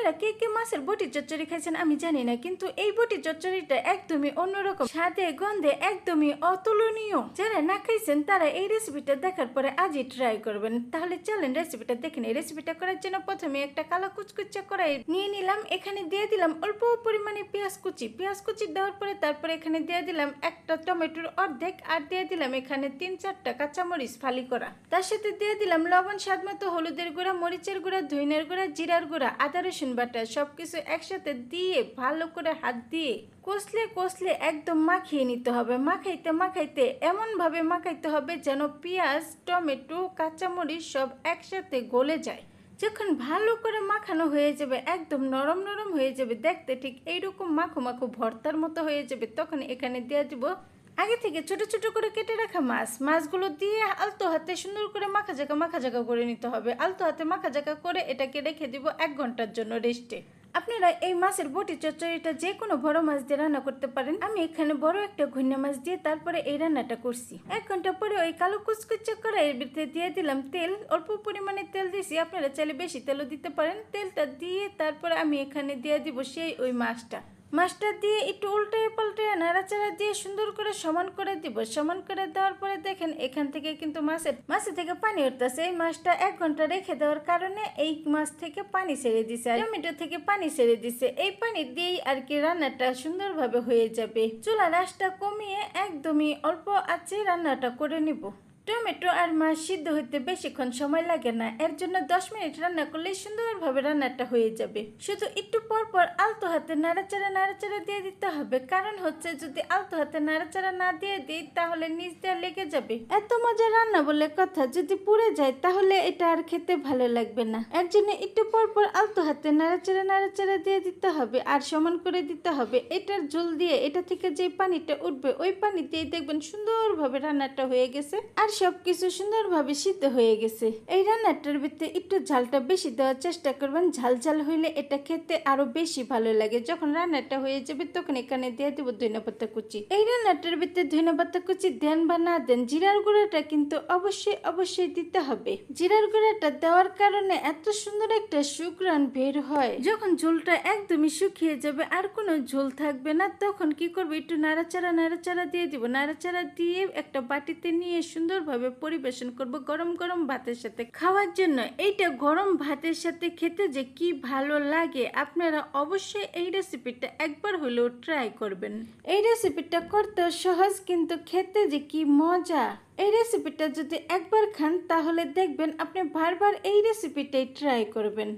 আপনারা কে কে মাছের বটি চচ্চড়ি খাইছেন আমি জানি না, কিন্তু এই বটি চচ্চড়িটা একদমই অন্যরকম, স্বাদে গন্ধে একদমই অতুলনীয়। যারা না খাইছেন তারা এই রেসিপিটা দেখার পরে আজই ট্রাই করবেন। তাহলে চলেন রেসিপিটা দেখে নিই। রেসিপিটা করার জন্য প্রথমে একটা কালো কুচকুচা কড়াই নিয়ে নিলাম। এখানে দিয়ে দিলাম অল্প পরিমাণে পেঁয়াজ কুচি দেওয়ার পরে তারপরে এখানে দিয়ে দিলাম একটা টমেটোর অর্ধেক, আর দিয়ে দিলাম এখানে 3-4টা কাঁচামরিচ ফালি করা। তার সাথে দিয়ে দিলাম লবণ, স্বাদ মতো হলুদের গুঁড়া, মরিচের গুঁড়া, ধনিয়ার গুঁড়া, জিরার গুঁড়া, আদা রসুন বাটা সবকিছু একসাথে দিয়ে ভালো করে হাত দিয়ে কষলে একদম মাখিয়ে নিতে হবে। মাখাইতে এমন ভাবে মাখাইতে হবে যেন পেঁয়াজ, টমেটো, কাঁচামরিচ সব একসাথে গলে যায়। যখন ভালো করে মাখানো হয়ে যাবে, একদম নরম নরম হয়ে যাবে, দেখতে ঠিক এইরকম মাখো মাখো ভর্তার মতো হয়ে যাবে, তখন এখানে দিয়ে দিব আগে থেকে ছোট ছোট করে কেটে রাখা মাছগুলো দিয়ে আলতো হাতে সুন্দর করে মাখা জায়গা করে নিতে হবে। আলতো হাতে মাখা জায়গা করে এটাকে রেখে দিব 1 ঘন্টার জন্য রেস্টে। আপনারা এই মাছের বটি চচ্চড়িটা যে কোনো বড় মাছ দিয়ে রান্না করতে পারেন। আমি এখানে বড় একটা ঘুন্না মাছ দিয়ে তারপরে এই রান্নাটা করছি। 1 ঘন্টা পরে ওই কালো কুচকুচা কড়াইয়ের ভিতরে দিয়ে দিলাম তেল। অল্প পরিমাণে তেল দিয়েছি, আপনারা চাইলে বেশি তেলও দিতে পারেন। তেলটা দিয়ে তারপরে আমি এখানে দিয়ে দিব সেই ওই মাছটা দিয়ে একটু উল্টে পাল্টে নাড়াচাড়া দিয়ে সুন্দর করে সমান করে দিব। সমান করে দেওয়ার পরে দেখেন এখান থেকে কিন্তু মাছ থেকে পানি উঠতেছে। এই মাছটা 1 ঘন্টা রেখে দেওয়ার কারণে এই মাছ থেকে পানি ছেড়ে দিছে, টমেটো থেকে পানি ছেড়ে দিছে। এই পানি দিয়েই আর কি রান্নাটা সুন্দরভাবে হয়ে যাবে। চুলার আঁচটা কমিয়ে একদমই অল্প আঁচে রান্নাটা করে নিব। টমেটো আর মাছ সিদ্ধ হইতে বেশিক্ষণ সময় লাগে না, এর জন্য 10 মিনিট রান্না করলে সুন্দরভাবে রান্নাটা হয়ে যাবে। শুধু একটু পর আলতো হাতে নাড়াচাড়া দিয়ে দিতে হবে, কারণ হচ্ছে যদি আলতো হাতে নাড়াচাড়া না দিয়ে দিই তাহলে নিচ দিয়ে লেগে যাবে। এত মজা রান্না বলে কথা, যদি পুড়ে যায় তাহলে এটা আর খেতে ভালো লাগবে না। এর জন্য একটু পর আলতো হাতে নাড়াচাড়া দিয়ে দিতে হবে আর সমান করে দিতে হবে। এটার ঝোল দিয়ে এটা থেকে যে পানিটা উঠবে ওই পানি দিয়ে দেখবেন সুন্দরভাবে রান্নাটা হয়ে গেছে আর সবকিছু সুন্দরভাবে সিদ্ধ হয়ে গেছে। এই রান্নাটার ভিতরে একটু ঝালটা বেশি দেওয়ার চেষ্টা করবেন, ঝাল হইলে এটা খেতে আরো বেশি ভালো লাগে। যখন রান্নাটা হয়ে যাবে তখন এখানে দিয়ে দেবো ধনিয়া পাতা কুচি। এই রান্নাটার ভিতরে ধনিয়া পাতা কুচি দেন বা না দেন, জিরার গুঁড়াটা কিন্তু অবশ্যই দিতে হবে। জিরার গুঁড়াটা দেওয়ার কারণে এত সুন্দর একটা সুঘ্রাণ বের হয়। যখন ঝোলটা একদমই শুকিয়ে যাবে আর কোনো ঝোল থাকবে না, তখন কি করবো, একটু নাড়াচাড়া দিয়ে দিব। নাড়াচাড়া দিয়ে একটা বাটিতে নিয়ে সুন্দরভাবে পরিবেশন করব গরম গরম ভাতের সাথে খাওয়ার জন্য। এইটা গরম ভাতের সাথে খেতে যে কি ভালো লাগে, আপনারা অবশ্যই এই রেসিপিটা একবার হলেও ট্রাই করবেন। এই রেসিপিটা করতে সহজ, কিন্তু খেতে যে কি মজা। এই রেসিপিটা যদি একবার খান তাহলে দেখবেন আপনি বারবার এই রেসিপিটাই ট্রাই করবেন।